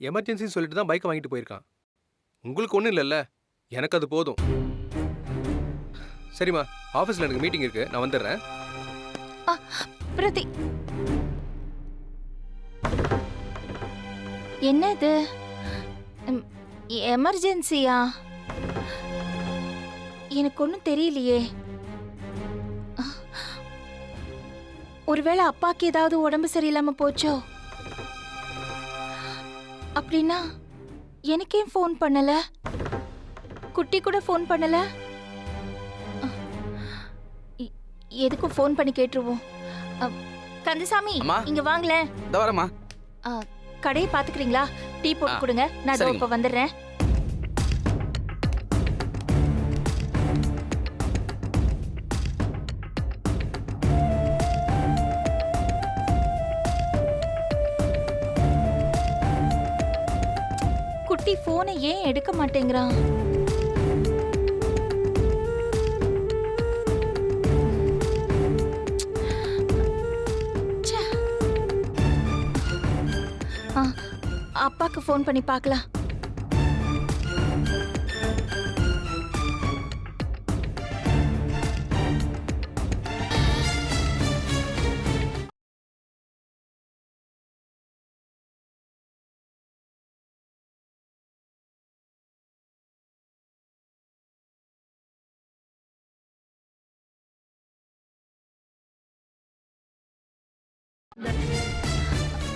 எமர்ஜென்சின்னு சொல்லிட்டு தான் பைக்கை வாங்கிட்டு போயிருக்கான். உங்களுக்கு ஒன்றும் இல்லைல்ல, எனக்கு அது போதும். சரிம்மா, ஆஃபீஸில் எனக்கு மீட்டிங் இருக்கு, நான் வந்துடுறேன். பிரதி, என்ன இது? எமர்ஜென்சியா? எனக்கு ஒன்றும் தெரியலையே. ஒருவேளை அப்பாக்கு ஏதாவது உடம்பு சரியில்லாம போச்சோ? அப்படின்னா எனக்கே ஃபோன் பண்ணல, குட்டி கூட ஃபோன் பண்ணல. எதுக்கும் ஃபோன் பண்ணி கேட்டுருவோம். கந்தசாமி, இங்க வாங்களேன். வரமா, கடையை பாத்துக்கிறீங்களா? டீ போட்டு கொடுங்க, நான் இப்ப வந்துடுறேன். குட்டி போனை ஏன் எடுக்க மாட்டேங்கிறான்? அப்பாக்கு ஃபோன் பண்ணி பார்க்கலாம்.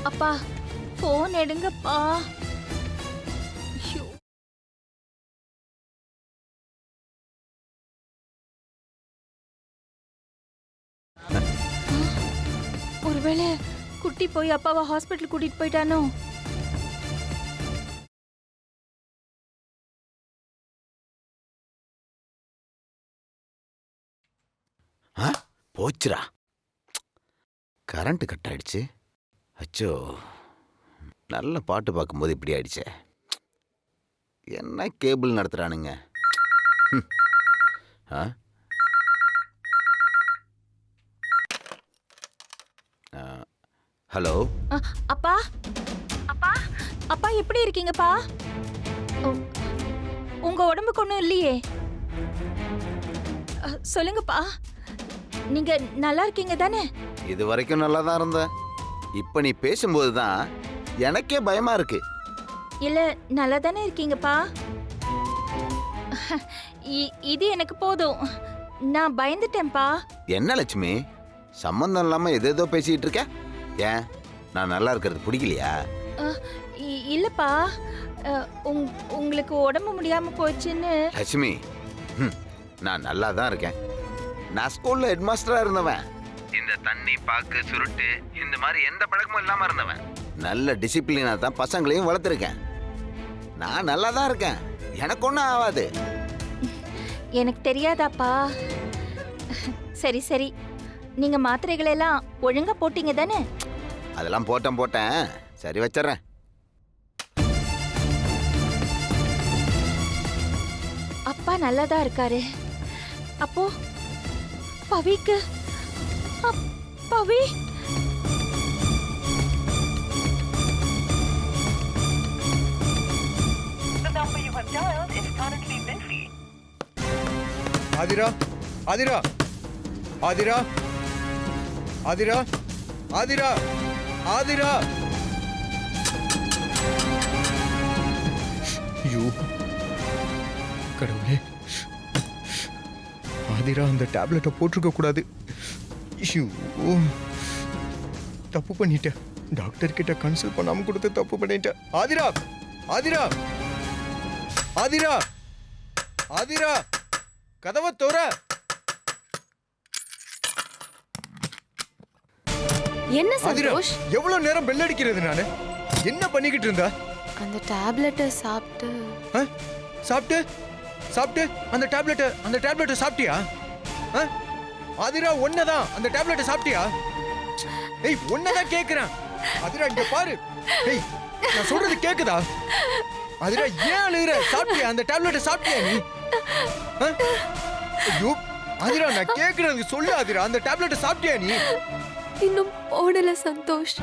அப்பா, போன் எடுங்கப்பா. ஒருவேளை குட்டி போய் அப்பாவை ஹாஸ்பிட்டல் கூட்டிட்டு போயிட்டானோ? போச்சுரா, கரண்ட் கட் ஆயிடுச்சு. அச்சோ, நல்ல பாட்டு பார்க்கும்போது இப்படி ஆயிடுச்சே. என்ன கேபிள் நடத்துறானுங்க. ஹலோ அப்பா, அப்பா, அப்பா எப்படி இருக்கீங்கப்பா? உங்க உடம்புக்கு ஒன்றும் இல்லையே? சொல்லுங்கப்பா, நீங்க நல்லா இருக்கீங்க தானே? இது வரைக்கும் நல்லா தான் இருந்தேன். இப்ப நீ பேசும்போது தான் எனக்கே பயமா இருக்கு. இல்ல, நல்லா தானே இருக்கீங்கப்பா? இது எனக்கு போதும், நான் பயந்துட்டேன்ப்பா. என்ன லட்சுமி, சம்பந்தம் இல்லாம ஏதேதோ பேசிட்டு இருக்க? ஏன், நான் நல்லா இருக்கிறது பிடிக்கலையா? இல்லப்பா, உங்களுக்கு உடம்பு முடியாம போச்சுன்னு. லட்சுமி, நான் நல்லா தான் இருக்கேன். நான் ஸ்கூல்ல ஹெட் மாஸ்டரா இருந்தவன். இந்த தண்ணி பாக்கு சுருட்டு இந்த மாதிரி எந்த பழக்கமும் இல்லாம இருந்தவன். நல்ல டிசிப்ளினா தான் பசங்களையும் வளர்த்துருக்கேன். நான் நல்லா தான் இருக்கேன், எனக்கு ஒன்றும் ஆகாது. எனக்கு தெரியாதாப்பா? சரி சரி, நீங்க மாத்திரைகளை எல்லாம் ஒழுங்கா போட்டீங்க தானே? அதெல்லாம் போட்டேன். சரி, வச்சிடறேன். அப்பா நல்லாதான் இருக்காரு. அப்போ பவிக்கு, பவி ஆதிரா, ஆதிரா, ஆதிரா, ஆதிரா, ஆதிரா, ஆதிரா. ஐயோ கடவுளே, ஆதிரா அந்த டேப்லெட்டை போட்டிருக்க கூடாது. ஐயோ, தப்பு பண்ணிட்டேன். டாக்டர் கிட்ட கன்சல்ட் பண்ணாம கொடுத்து தப்பு பண்ணிட்டேன். ஆதிரா, ஆதிரா, ஆதிரா, ஆதிரா, கதவை தோற. என்ன சந்தோஷ், எவ்வளவு நேரம் பெல் அடிக்கிறது? நானு என்ன பண்ணிக்கிட்டு இருந்தா? அந்த டேப்லெட்டை சாப்பிட்டு சாப்பிட்டு சாப்பிட்டு அந்த டேப்லெட்டை சாப்பிட்டியா? ஆதிரா, ஒன்னதான் அந்த டேப்லெட்டை சாப்பிட்டியா? ஏய், ஒன்னதான் கேக்குறேன். ஆதிரா, இங்க பாரு. ஏய், நான் சொல்றது கேக்குதா? ஆதிரா, ஏன் அழுகுற? சாப்பிட்டியா அந்த டேப்லெட்டை? சாப்பிட்டியா நீ? ஐயோ ஆதிரா, நான் கேக்குறது சொல்லு. ஆதிரா, அந்த டேப்லெட்டை சாப்பிட்டியா நீ? இன்னும் போடல சந்தோஷ்.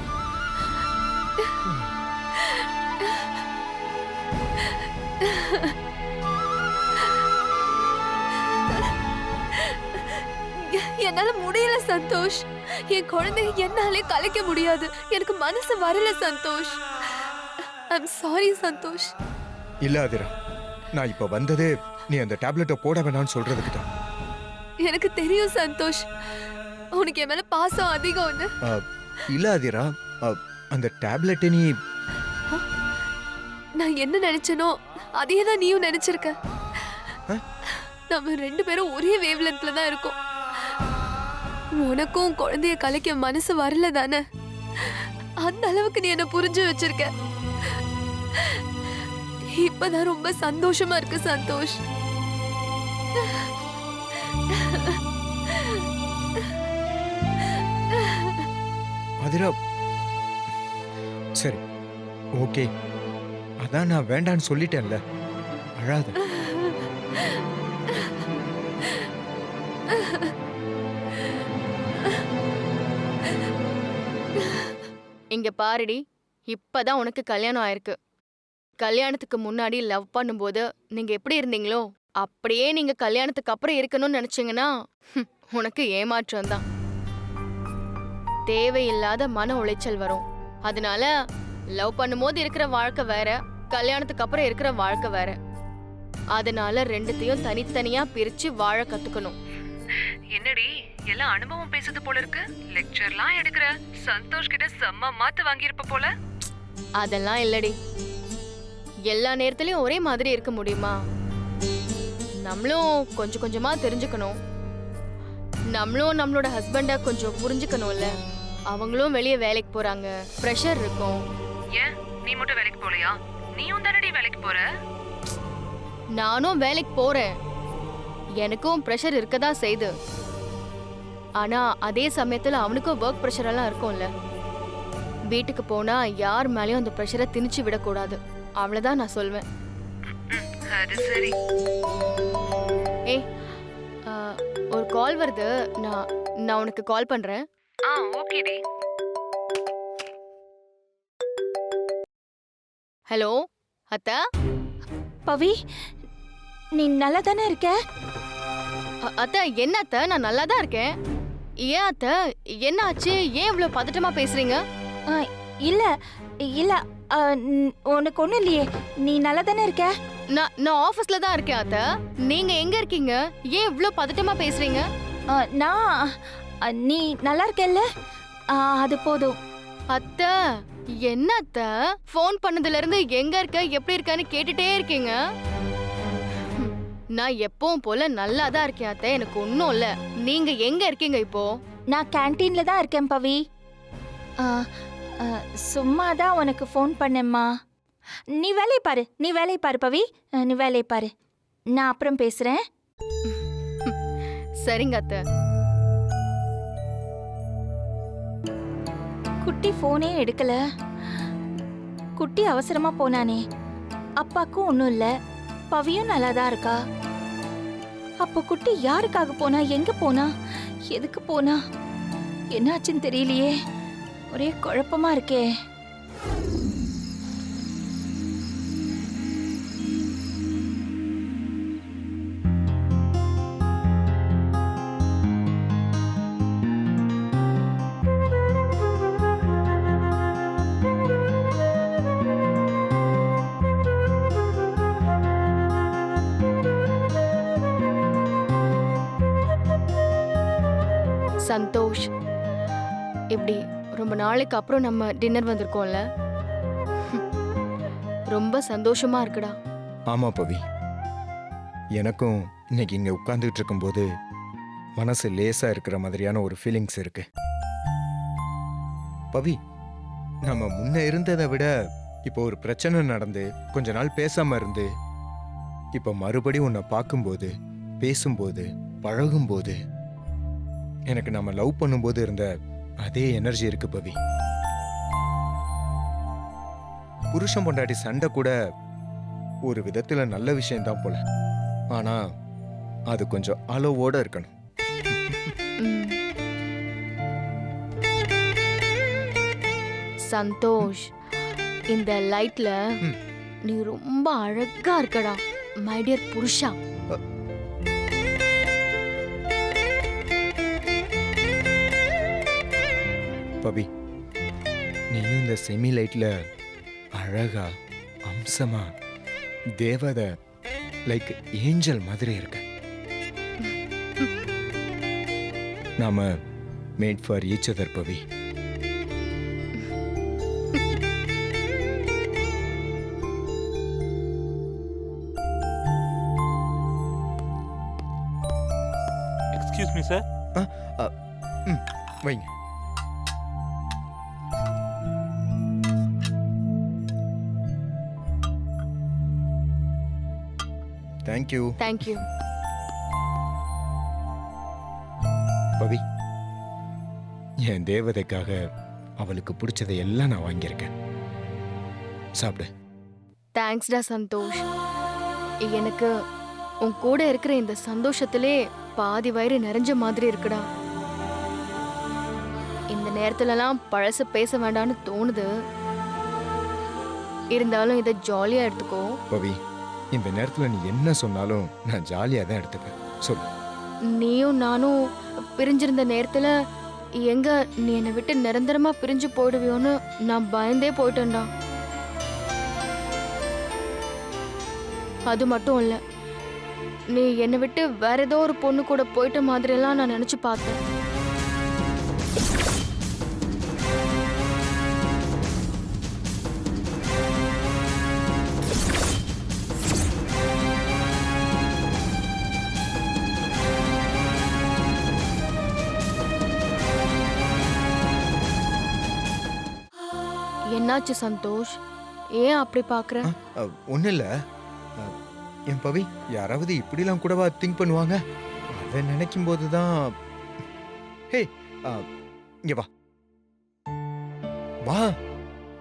என்னால முடியல சந்தோஷ். என் குழந்தைய என்னாலே கலைக்க முடியாது. எனக்கு மனசு வரல சந்தோஷ். I'm sorry Santhosh. இல்ல ஆதிரா, நான் இப்ப வந்ததே நீ அந்த டேப்லெட்டை போட வேணாம்னு சொல்றதுக்கு தான். எனக்கு தெரியும் சந்தோஷ், உனக்கு என் மேல பாசம் அதிகம்னு. இல்ல ஆதிரா, அந்த டேப்லெட்டை நீ நான் என்ன நினைச்சனோ அதே தான் நீயும் நினைச்சிருக்க. ஆ? நம்ம 2 பேரும் ஒரே வேவ் லென்த்ல தான் இருக்கோம். உனக்கும் குழந்தைய கலைக்க மனசு வரல தானே? அந்த அளவுக்கு நீ என்ன புரிஞ்சு வச்சிருக்க. இப்பதான் ரொம்ப சந்தோஷமா இருக்கு சந்தோஷ். ஆதிரா, சரி ஓகே, அதான் நான் வேண்டான்னு சொல்லிட்டேன்ல, அழாத. இங்க பாருடி, இப்பதான் உனக்கு கல்யாணம் ஆயிருக்கு. கல்யாணத்துக்கு முன்னாடி லவ் பண்ணும்போது நீங்க எப்படி இருந்தீங்களோ அப்படியே நீங்க கல்யாணத்துக்கு அப்புறம் இருக்கணும்னு நினைச்சீங்கன்னா உனக்கு ஏமாற்றம் தான். தேவையில்லாத மன உளைச்சல் வரும். அதனால லவ் பண்ணும்போது இருக்கிற வாழ்க்கை வேற, கல்யாணத்துக்கு அப்புறம் இருக்கிற வாழ்க்கை வேற. அதனால 2த்தையும் தனித்தனியா பிரிச்சு வாழ கத்துக்கணும். என்னடி எல்லாம் அனுபவம் பேசுது போல இருக்கு. லெக்சர்லாம் எடுக்கிற. சந்தோஷ் கிட்ட செம்ம மாத்து வாங்கியிருப்ப போல. அதெல்லாம் இல்லடி. எல்லா நேரத்துலயும் ஒரே மாதிரி இருக்க முடியுமா? நம்மளும் கொஞ்சம் கொஞ்சமா தெரிஞ்சுக்கணும். நம்மளும் நம்மளோட ஹஸ்பண்ட கொஞ்சம் புரிஞ்சுக்கணும்ல. அவங்களும் வெளியே வேலைக்கு போறாங்க, ப்ரெஷர் இருக்கும். ஏன் நீ மட்டும் வேலைக்கு போலையா? நீயும் தானடி வேலைக்கு போற. நானும் வேலைக்கு போறேன், எனக்கும் ப்ரெஷர் இருக்கதான் செய்யுது. ஆனா அதே சமயத்துல அவனுக்கும் ஒர்க் ப்ரெஷர் எல்லாம் இருக்கும்ல. வீட்டுக்கு போனா யார் மேலயும் அந்த ப்ரெஷரை திணிச்சு விடக்கூடாது, அவ்வளவுதான் நான் சொல்வேன். அது சரி. ஏய், ஒரு கால் வருது, நான் உனக்கு கால் பண்றேன். ஓகேடி. ஹலோ அத்தா. பவி, நீ நல்லா தானே இருக்க? அத்தா என்ன அத்தா, நான் நல்லா தான் இருக்கேன். ஏன் அத்தா, என்ன ஆச்சு? ஏன் இவ்வளவு பதட்டமா பேசுறீங்க? இல்ல இல்ல, உனக்கு ஒண்ணும் இல்லையே, நீ நல்லா தானே இருக்க? நான் ஆபீஸ்ல தான் இருக்கேன் அத்தா. நீங்க எங்க இருக்கீங்க? ஏன் இவ்வளவு பதட்டமா பேசுறீங்க? நான் நீ நல்லா இருக்கல்ல, அது போதும். அத்தா என்ன அத்தா, ஃபோன் பண்ணதுல இருந்து எங்க இருக்க எப்படி இருக்கன்னு கேட்டுட்டே இருக்கீங்க. நான் எப்பவும் போல நல்லா தான் இருக்கேன் அத்தை, எனக்கு ஒன்றும் இல்ல. நீங்க எங்க இருக்கீங்க இப்போ? நான் கேண்டீன்ல தான் இருக்கேன் பவி. சும்மா தான் உனக்கு ஃபோன் பண்ணேம்மா. நீ வேலையை பாரு பவி, நீ வேலையை பாரு. நான் அப்புறம் பேசுறேன். சரிங்க அத்தை. குட்டி ஃபோனே எடுக்கல. குட்டி அவசரமா போனானே. அப்பாக்கும் ஒன்றும் இல்லை, பவியும் நல்லா தான் இருக்கா. அப்போ குட்டி யாருக்காக போனா, எங்க போனா, எதுக்கு போனா, என்னாச்சுன்னு தெரியலையே. ஒரே குழப்பமா இருக்கே. சந்தோஷ், இப்படி ரொம்ப நாளைக்கு அப்புறம் நம்ம டின்னர் வந்திருக்கோம்ல, ரொம்ப சந்தோஷமா இருக்குடா. ஆமா பவி, எனக்கும் இன்னைக்கு இங்க உட்கார்ந்துட்டு இருக்கும்போது மனசு லேசா இருக்கிற மாதிரியான ஒரு ஃபீலிங்ஸ் இருக்கு. பவி, நம்ம முன்ன இருந்ததை விட இப்போ ஒரு பிரச்சனை நடந்து கொஞ்ச நாள் பேசாம இருந்து இப்போ மறுபடியும் உன்னை பார்க்கும்போது, பேசும்போது, பழகும்போது எனக்கு நம்ம லவ் பண்ணும்போது இருந்த அதே எனர்ஜி இருக்கு பவி. புருஷன் பொண்டாட்டி சண்டை கூட ஒரு விதத்துல நல்ல விஷயம்தான் போல, ஆனா அது கொஞ்சம் அளவோட இருக்கணும். சந்தோஷ், இந்த லைட்ல நீ ரொம்ப அழகா இருக்கடா மை டியர் புருஷா. பவி, நீயும் இந்த செமி லைட்ல அழகா அம்சமா தேவதை லைக் ஏஞ்சல் மாதிரி இருக்க. நாம made for each other Pavi. Excuse me sir. வைங்க. தேங்க்யூ. தேங்க்யூ. பவி, என் தேவதைக்காக அவளுக்கு பிடிச்சதை எல்லாம் நான் வாங்கியிருக்கேன். சாப்பிடு. தேங்க்ஸ்டா சந்தோஷ். எனக்கு உன் கூட இருக்கிற இந்த சந்தோஷத்திலே பாதி வயிறு நிறைஞ்ச மாதிரி இருக்குடா. இந்த நேரத்துலலாம் பழசு பேச வேண்டாம்னு தோணுது. இருந்தாலும் இதை ஜாலியா எடுத்துக்கோ. பவி, இந்த நேரத்துல நீ என்ன சொன்னாலும் நான் ஜாலியா தான் எடுத்துப்பேன். சொல்லு. நீயும் நானும் பிரிஞ்சிருந்த நேரத்துல எங்க நீ என்னை விட்டு நிரந்தரமா பிரிஞ்சு போயிடுவியோன்னு நான் பயந்தே போயிட்டேன்டா. அது மட்டும் இல்ல, நீ என்னை விட்டு வேற ஏதோ ஒரு பொண்ணு கூட போயிட்ட மாதிரியெல்லாம் நான் நினைச்சு பார்த்தேன். என்னாச்சு சந்தோஷ்? ஏன் அப்படி பாக்குற? ஒன்றும் இல்லை. என் பவி, யாராவது இப்படிலாம் கூடவா திங்க் பண்ணுவாங்க? அதை நினைக்கும் போது தான். ஹே, இங்க வா வா.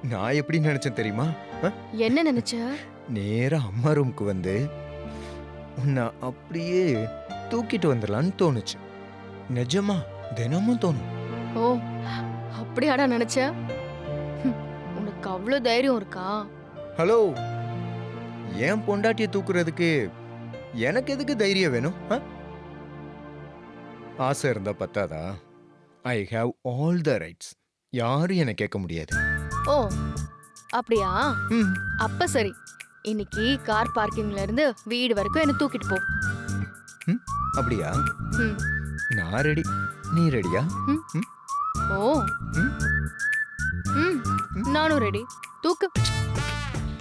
நான் எப்படி நினைச்சேன் தெரியுமா? என்ன நினைச்ச? நேரா அம்மா ரூமுக்கு வந்து உன்னை அப்படியே தூக்கிட்டு வந்துடலான்னு தோணுச்சு. நிஜமா தினமும் தோணும். ஓ, அப்படியாடா நினைச்ச? உனக்கு அவ்வளவு தைரியம் இருக்கா? ஹலோ, என் பொண்டாட்டியை தூக்குறதுக்கு எனக்கு எதுக்கு தைரியம் வேணும்? ஆசை இருந்தா பத்தாதா? I have all the rights. யாரும் என்னை கேட்க முடியாது. ஓ, அப்படியா? ம், அப்ப சரி, இன்னைக்கு கார் பார்க்கிங்ல இருந்து வீடு வரைக்கும் என்ன தூக்கிட்டு போ. அப்படியா? ம். நான் ரெடி. நீ ரெடியா? ஓ, ம். ம், நானும் ரெடி. தூக்கு.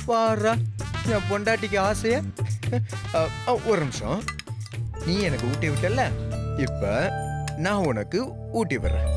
பாரா, என் பொண்டாட்டிக்கு ஆசைய. ஒரு நிமிஷம். நீ எனக்கு ஊட்டி விட்டல, இப்ப நான் உனக்கு ஊட்டி விடுறேன்.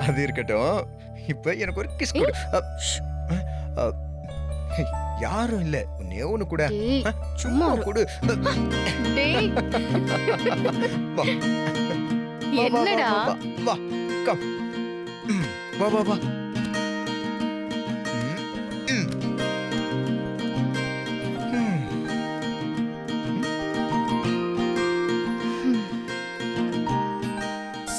அது இருக்கட்டும். இப்ப எனக்கு ஒரு கிஸ் கொடு. யாரும் இல்ல, ஒன்னே ஒண்ணு கூட. டேய், சும்மா ஒரு- கொடு. டேய். வா. என்னடா? வா, கம். வா வா வா.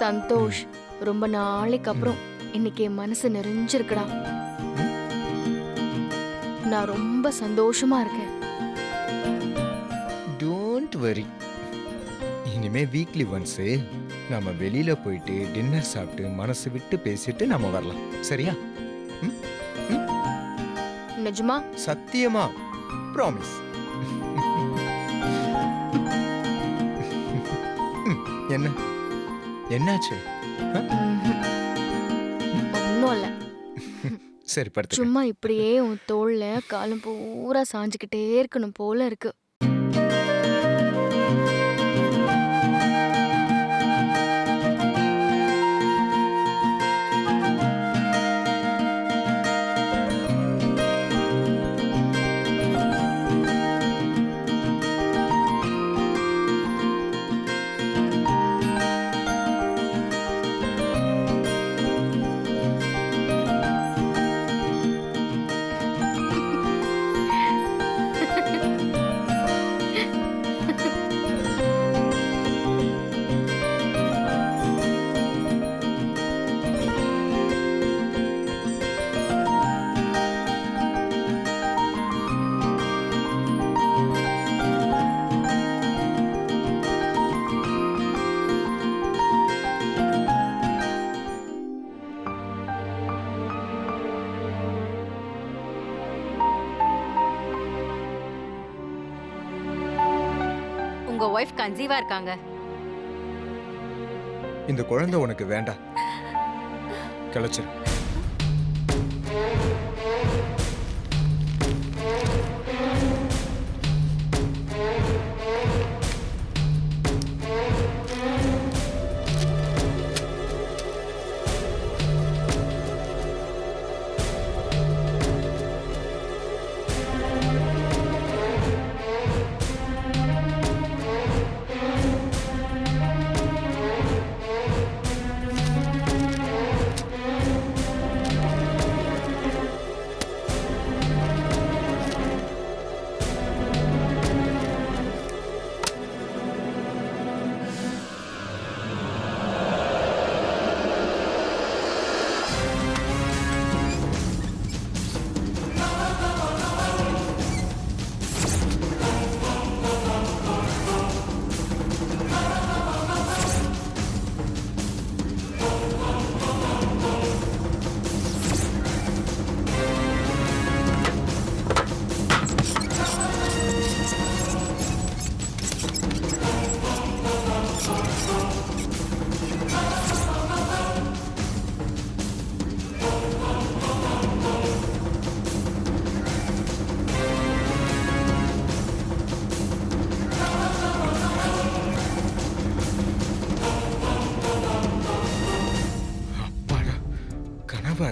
சந்தோஷ், ரொம்ப நாளைக்கு அப்புறம் இன்னைக்கு என் மனசு நிறைஞ்சிருக்குடா. நான் ரொம்ப சந்தோஷமா இருக்கேன். Don't worry. இனிமே வீக்லி ஒன்ஸ் நாம வெளியில போயிட்டு டின்னர் சாப்பிட்டு மனசு விட்டு பேசிட்டு நாம வரலாம். சரியா? நிஜமா? சத்தியமா, ப்ராமிஸ். என்ன என்னாச்சு? ம்ஹும். ஒன்றும் இல்லை. சரி படுத்து. சும்மா இப்படியே உன் தோல்ல காலம் பூரா சாஞ்சுக்கிட்டே இருக்கணும் போல இருக்கு. உங்க ஒய்ஃப் கன்சீவா இருக்காங்க. இந்த குழந்தை உனக்கு வேண்டாம். கிளச்சிரு.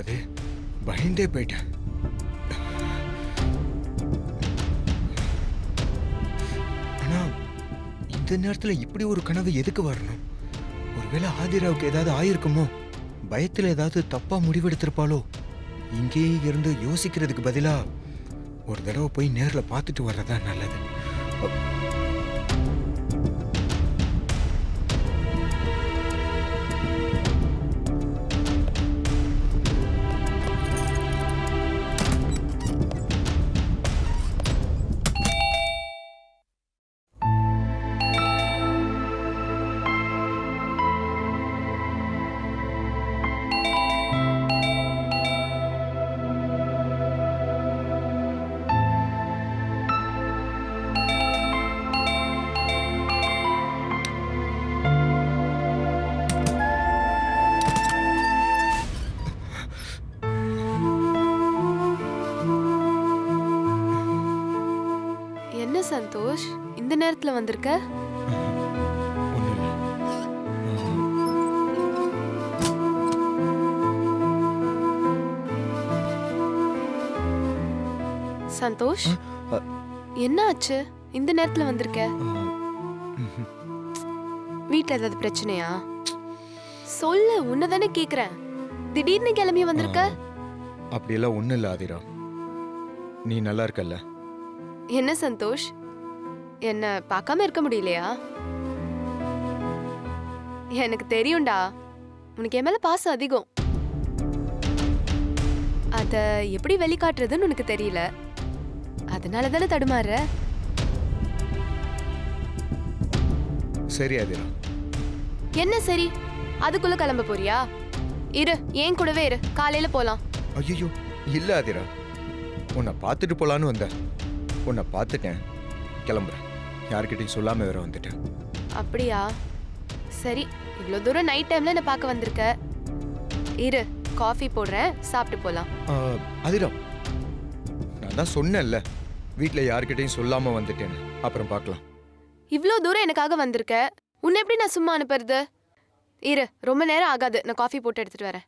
அது பயந்தே போயிட்டேன். ஆனா இந்த நேரத்துல இப்படி ஒரு கனவு எதுக்கு வரணும்? ஒருவேளை ஆதிராவுக்கு ஏதாவது ஆயிருக்குமோ? பயத்துல ஏதாவது தப்பா முடிவெடுத்திருப்பாளோ? இங்கேயே இருந்து யோசிக்கிறதுக்கு பதிலா ஒரு தடவை போய் நேர்ல பார்த்துட்டு வர்றதா நல்லது. சந்தோஷ், இந்த நேரத்துல வந்திருக்க? சந்தோஷ், என்ன ஆச்சு? இந்த நேரத்துல வந்திருக்க? வீட்ல ஏதாவது பிரச்சனையா? சொல்லு, உன்னதானே கேக்குறேன். திடீர்னு கிளம்பி வந்திருக்க? அப்படியெல்லாம் ஒண்ணும் இல்ல ஆதிரா. நீ நல்லா இருக்கல்ல? என்ன சந்தோஷ், என்ன பார்க்காம இருக்க முடியலையா? எனக்கு தெரியும்டா, உனக்கு என் மேல பாசம் அதிகம். அத எப்படி வெளிக்காட்டுறதுன்னு உனக்கு தெரியல. அதனால தானே தடுமாறுற. சரி ஆதிரா. என்ன சரி? அதுக்குள்ள கிளம்ப போறியா? இரு, ஏன் கூடவே இரு, காலையில போலாம். ஐயோ இல்ல ஆதிரா, உன்னை பார்த்துட்டு போலான்னு வந்த. உன்னை பார்த்துட்டேன், கிளம்புறேன். யார்கிட்டையும் சொல்லாம வேற வந்துட்டேன். அப்படியா? சரி, இவ்வளவு தூரம் நைட் டைம்ல என்ன பார்க்க வந்திருக்க. இரு, காஃபி போடுறேன், சாப்பிட்டு போலாம். அதிரா, நான் தான் சொன்னேன்ல வீட்டில் யார்கிட்டையும் சொல்லாம வந்துட்டேன்னு. அப்புறம் பார்க்கலாம். இவ்ளோ தூரம் எனக்காக வந்திருக்க, உன்னை எப்படி நான் சும்மா அனுப்புறது? இரு, ரொம்ப நேரம் ஆகாது, நான் காஃபி போட்டு எடுத்துட்டு வரேன்.